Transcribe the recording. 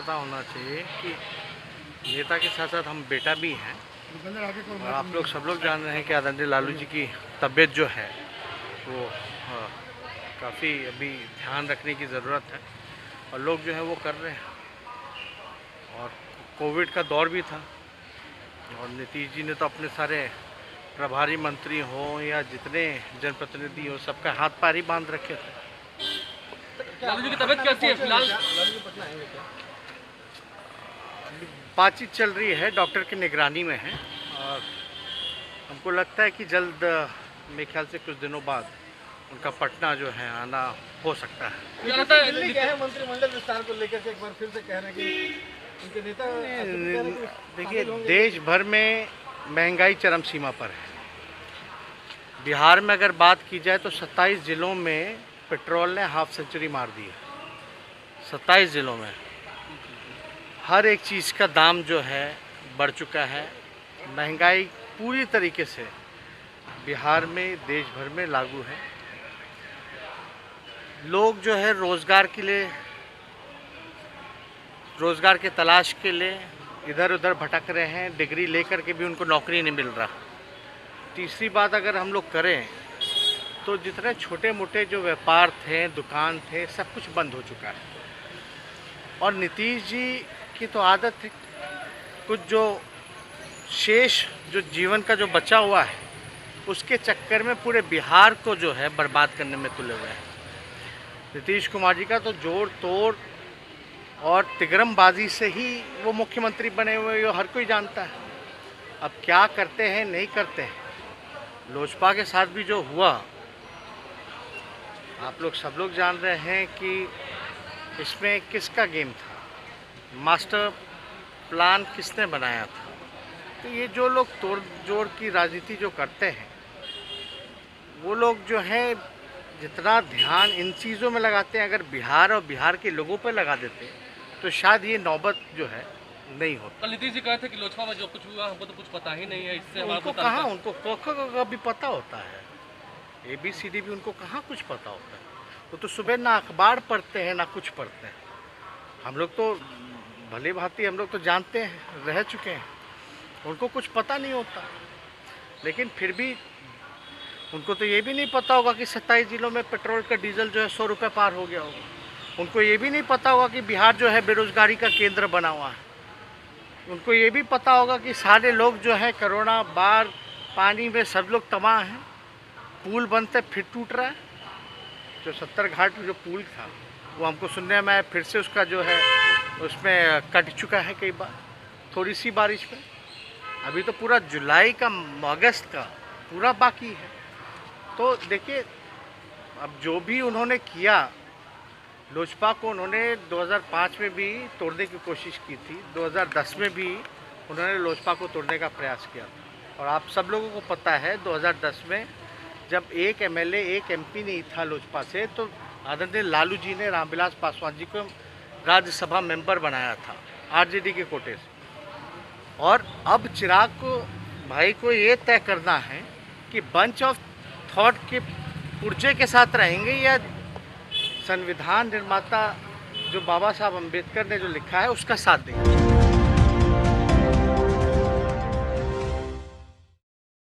पता होना चाहिए कि नेता के साथ साथ हम बेटा भी हैं। और आप लोग सब लोग जान रहे हैं कि आदरणीय लालू जी की तबीयत जो है वो काफ़ी अभी ध्यान रखने की ज़रूरत है और लोग जो है वो कर रहे हैं। और कोविड का दौर भी था और नीतीश जी ने तो अपने सारे प्रभारी मंत्री हो या जितने जनप्रतिनिधि हो सबका हाथ पैर ही बांध रखे थे। लालू जी की तबीयत कैसी है फिलहाल? बातचीत चल रही है, डॉक्टर की निगरानी में है और हमको लगता है कि जल्द, मेरे ख्याल से कुछ दिनों बाद उनका पटना जो है आना हो सकता है। दिल्ली गए हैं मंत्रिमंडल विस्तार को लेकर के, एक बार फिर से कह रहे हैं कि उनके नेता। देखिए, देश भर में महंगाई चरम सीमा पर है। बिहार में अगर बात की जाए तो 27 ज़िलों में पेट्रोल ने हाफ सेंचुरी मार दी है। 27 ज़िलों में हर एक चीज़ का दाम जो है बढ़ चुका है। महंगाई पूरी तरीके से बिहार में, देश भर में लागू है। लोग जो है रोज़गार के लिए, रोज़गार के तलाश के लिए इधर उधर भटक रहे हैं। डिग्री लेकर के भी उनको नौकरी नहीं मिल रहा। तीसरी बात अगर हम लोग करें तो जितने छोटे मोटे जो व्यापार थे, दुकान थे, सब कुछ बंद हो चुका है। और नीतीश जी की तो आदत है, कुछ जो शेष जो जीवन का जो बचा हुआ है उसके चक्कर में पूरे बिहार को जो है बर्बाद करने में तुले हुए हैं। नीतीश कुमार जी का तो जोड़ तोड़ और तिगरमबाजी से ही वो मुख्यमंत्री बने हुए, हर कोई जानता है। अब क्या करते हैं नहीं करते हैं। लोजपा के साथ भी जो हुआ, आप लोग सब लोग जान रहे हैं कि इसमें किसका गेम था, मास्टर प्लान किसने बनाया था। तो ये जो लोग तोड़ जोड़ की राजनीति जो करते हैं, वो लोग जो है जितना ध्यान इन चीज़ों में लगाते हैं, अगर बिहार और बिहार के लोगों पर लगा देते तो शायद ये नौबत जो है नहीं होती। कल नीतीश जी कहे थे कि लोजपा में जो कुछ हुआ हमको तो कुछ पता ही नहीं है, इससे उनको कहाँ, उनको क भी पता होता है, ABCD भी उनको कहाँ कुछ पता होता है। वो तो सुबह ना अखबार पढ़ते हैं ना कुछ पढ़ते हैं। हम लोग तो भली भांति हम लोग तो जानते हैं, रह चुके हैं, उनको कुछ पता नहीं होता। लेकिन फिर भी उनको तो ये भी नहीं पता होगा कि 27 ज़िलों में पेट्रोल का डीजल जो है 100 रुपये पार हो गया होगा। उनको ये भी नहीं पता होगा कि बिहार जो है बेरोजगारी का केंद्र बना हुआ है। उनको ये भी पता होगा कि सारे लोग जो है कोरोना, बाढ़, पानी में सब लोग तबाह हैं। पुल बनते फिर टूट रहा है। जो 70 घाट जो पुल था वो हमको सुनने में आया फिर से उसका जो है उसमें कट चुका है कई बार, थोड़ी सी बारिश में। अभी तो पूरा जुलाई का, अगस्त का पूरा बाकी है। तो देखिए, अब जो भी उन्होंने किया, लोजपा को उन्होंने 2005 में भी तोड़ने की कोशिश की थी, 2010 में भी उन्होंने लोजपा को तोड़ने का प्रयास किया था। और आप सब लोगों को पता है 2010 में जब एक MLA, एक MP नहीं था लोजपा से, तो आदरणीय लालू जी ने रामविलास पासवान जी को राज्यसभा मेंबर बनाया था RJD के कोटे से। और अब चिराग को भाई को ये तय करना है कि बंच ऑफ थॉट के पुर्जे के साथ रहेंगे या संविधान निर्माता जो बाबा साहब अम्बेडकर ने जो लिखा है उसका साथ देंगे।